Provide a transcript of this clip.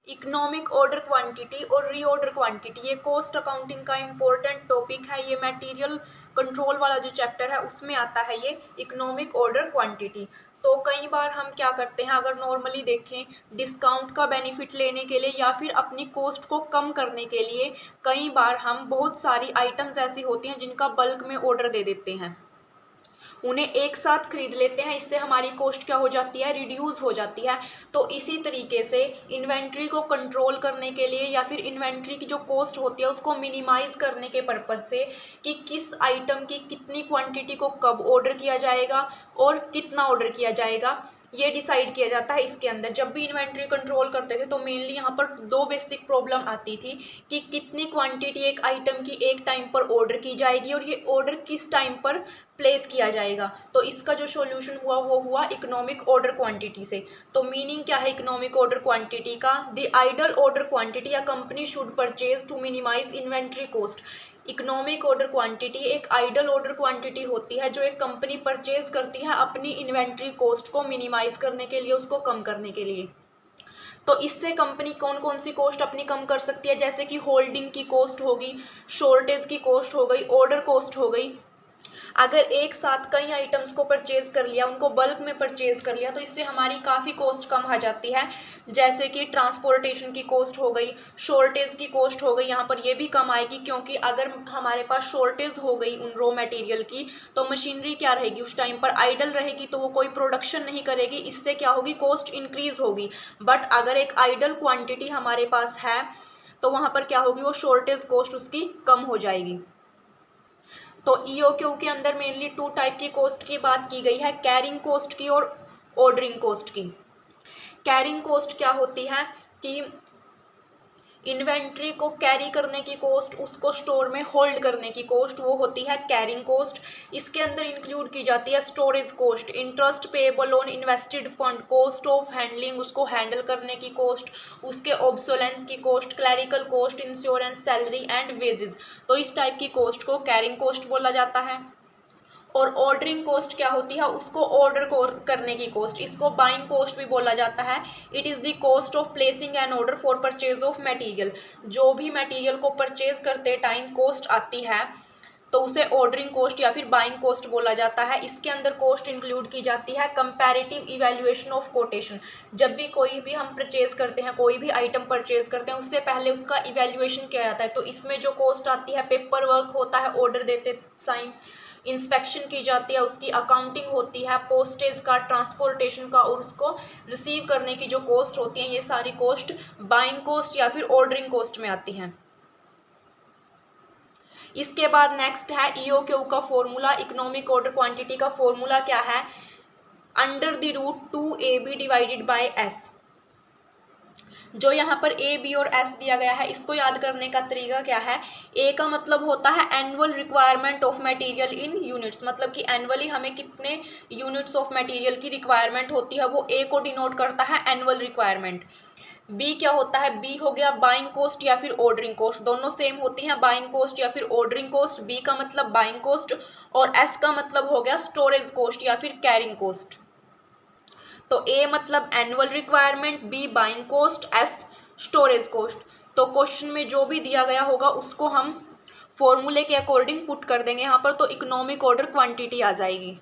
Economic order quantity और reorder quantity, ये cost accounting का इम्पोर्टेंट टॉपिक है। ये मटेरियल कंट्रोल वाला जो चैप्टर है उसमें आता है ये इकोनॉमिक ऑर्डर क्वांटिटी। तो कई बार हम क्या करते हैं, अगर नॉर्मली देखें, डिस्काउंट का बेनिफिट लेने के लिए या फिर अपनी कॉस्ट को कम करने के लिए कई बार हम बहुत सारी आइटम्स ऐसी होती हैं जिनका बल्क में ऑर्डर दे देते हैं, उन्हें एक साथ खरीद लेते हैं। इससे हमारी कॉस्ट क्या हो जाती है, रिड्यूस हो जाती है। तो इसी तरीके से इन्वेंट्री को कंट्रोल करने के लिए या फिर इन्वेंट्री की जो कॉस्ट होती है उसको मिनिमाइज करने के पर्पज से कि किस आइटम की कितनी क्वांटिटी को कब ऑर्डर किया जाएगा और कितना ऑर्डर किया जाएगा, ये डिसाइड किया जाता है इसके अंदर। जब भी इन्वेंट्री कंट्रोल करते थे तो मेनली यहाँ पर दो बेसिक प्रॉब्लम आती थी कि कितनी क्वांटिटी एक आइटम की एक टाइम पर ऑर्डर की जाएगी और ये ऑर्डर किस टाइम पर प्लेस किया जाएगा। तो इसका जो सॉल्यूशन हुआ वो हुआ इकोनॉमिक ऑर्डर क्वांटिटी से। तो मीनिंग क्या है इकोनॉमिक ऑर्डर क्वांटिटी का, द आइडल ऑर्डर क्वांटिटी या company should purchase to minimise inventory cost. Economic order quantity एक आइडल ऑर्डर क्वांटिटी होती है जो एक कंपनी परचेज करती है अपनी इन्वेंट्री कॉस्ट को मिनिमाइज करने के लिए, उसको कम करने के लिए। तो इससे कंपनी कौन कौन सी कॉस्ट अपनी कम कर सकती है, जैसे कि होल्डिंग की कॉस्ट होगी, शॉर्टेज की कॉस्ट हो गई, ऑर्डर कॉस्ट हो गई। अगर एक साथ कई आइटम्स को परचेज कर लिया, उनको बल्क में परचेज कर लिया, तो इससे हमारी काफ़ी कॉस्ट कम आ जाती है। जैसे कि ट्रांसपोर्टेशन की कॉस्ट हो गई, शॉर्टेज की कॉस्ट हो गई, यहाँ पर ये भी कम आएगी क्योंकि अगर हमारे पास शॉर्टेज हो गई उन रॉ मटेरियल की तो मशीनरी क्या रहेगी, उस टाइम पर आइडल रहेगी, तो वो कोई प्रोडक्शन नहीं करेगी, इससे क्या होगी, कॉस्ट इंक्रीज होगी। बट अगर एक आइडल क्वान्टिटी हमारे पास है तो वहाँ पर क्या होगी, वो शॉर्टेज कॉस्ट उसकी कम हो जाएगी। तो ईओक्यू के अंदर मेनली टू टाइप की कॉस्ट की बात की गई है, कैरिंग कॉस्ट की और ऑर्डरिंग कॉस्ट की। कैरिंग कॉस्ट क्या होती है कि इन्वेंट्री को कैरी करने की कॉस्ट, उसको स्टोर में होल्ड करने की कॉस्ट, वो होती है कैरिंग कॉस्ट। इसके अंदर इंक्लूड की जाती है storage cost, interest payable on invested fund, cost of handling, उसको हैंडल करने की कॉस्ट, उसके ऑब्सोलेंस की cost, clerical cost, insurance, salary and wages. तो इस टाइप की कॉस्ट को कैरिंग कॉस्ट बोला जाता है। और ऑर्डरिंग कॉस्ट क्या होती है, उसको ऑर्डर करने की कॉस्ट, इसको बाइंग कॉस्ट भी बोला जाता है। It is the cost of placing an order for purchase of material. जो भी मटेरियल को परचेज करते टाइम कॉस्ट आती है तो उसे ऑर्डरिंग कॉस्ट या फिर बाइंग कॉस्ट बोला जाता है। इसके अंदर कॉस्ट इंक्लूड की जाती है कंपैरेटिव इवैल्यूएशन ऑफ कोटेशन। जब भी कोई भी हम परचेज करते हैं, कोई भी आइटम परचेज करते हैं, उससे पहले उसका इवैल्यूएशन किया जाता है। तो इसमें जो कॉस्ट आती है, पेपर वर्क होता है ऑर्डर देते टाइम, इंस्पेक्शन की जाती है, उसकी अकाउंटिंग होती है, पोस्टेज का, ट्रांसपोर्टेशन का और उसको रिसीव करने की जो कॉस्ट होती है, ये सारी कॉस्ट बाइंग कॉस्ट या फिर ऑर्डरिंग कॉस्ट में आती हैं। इसके बाद नेक्स्ट है ईओक्यू का फॉर्मूला। इकोनॉमिक ऑर्डर क्वांटिटी का फॉर्मूला क्या है, under the root 2AB divided by S. जो यहाँ पर ए बी और एस दिया गया है, इसको याद करने का तरीका क्या है, ए का मतलब होता है annual requirement of material in units, मतलब कि एनुअली हमें कितने यूनिट्स ऑफ मटेरियल की रिक्वायरमेंट होती है, वो ए को डिनोट करता है एनुअल रिक्वायरमेंट। बी क्या होता है, बी हो गया बाइंग कॉस्ट या फिर ऑर्डरिंग कॉस्ट, दोनों सेम होती हैं, बाइंग कॉस्ट या फिर ऑर्डरिंग कॉस्ट। बी का मतलब बाइंग कॉस्ट और एस का मतलब हो गया स्टोरेज कॉस्ट या फिर कैरिंग कॉस्ट। तो ए मतलब annual requirement, B buying cost, S storage cost. तो क्वेश्चन में जो भी दिया गया होगा उसको हम फॉर्मूले के अकॉर्डिंग पुट कर देंगे यहाँ पर, तो इकोनॉमिक ऑर्डर क्वांटिटी आ जाएगी।